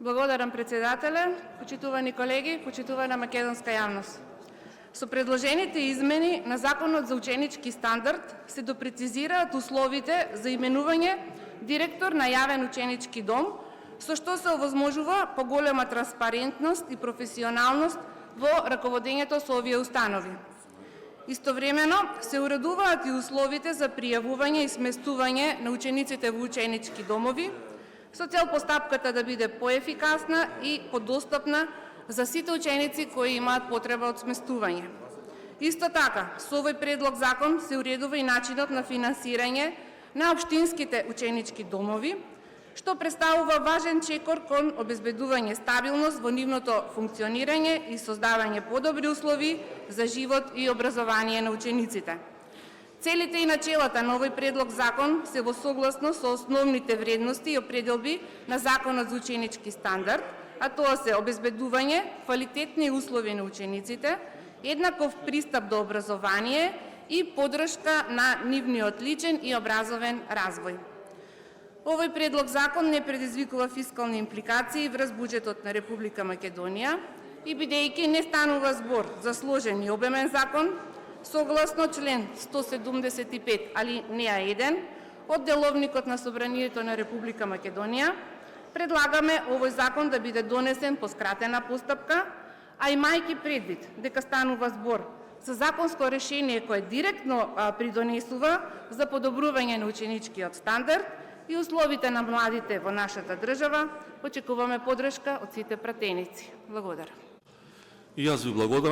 Благодарам, председателе, почитувани колеги, почитувана македонска јавност. Со предложените измени на Законот за ученички стандард се допрецизираат условите за именување директор на јавен ученички дом, со што се овозможува поголема транспарентност и професионалност во раководењето со овие установи. Истовремено се уредуваат и условите за пријавување и сместување на учениците во ученички домови, со цел постапката да биде поефикасна и подостапна за сите ученици кои имаат потреба од сместување. Исто така, со овој предлог закон се уредува и начинот на финансирање на општинските ученички домови, што представува важен чекор кон обезбедување стабилност во нивното функционирање и создавање подобри услови за живот и образование на учениците. Целите и начелата на овој предлог закон се во согласно со основните вредности и определби на Законот за ученички стандард, а тоа се обезбедување квалитетни услови на учениците, еднаков пристап до образование и поддршка на нивниот личен и образовен развој. Овој предлог закон не предизвикува фискални импликации врз буџетот на Република Македонија и бидејќи не станува збор за сложен и обемен закон, согласно член 175 алинеја 1 од Деловникот на Собранието на Република Македонија, предлагаме овој закон да биде донесен по скратена постапка, а имајќи предвид дека станува збор за законско решение кое директно придонесува за подобрување на ученичкиот стандард и условите на младите во нашата држава, очекуваме поддршка од сите пратеници. Благодарам. И јас ви благодарам.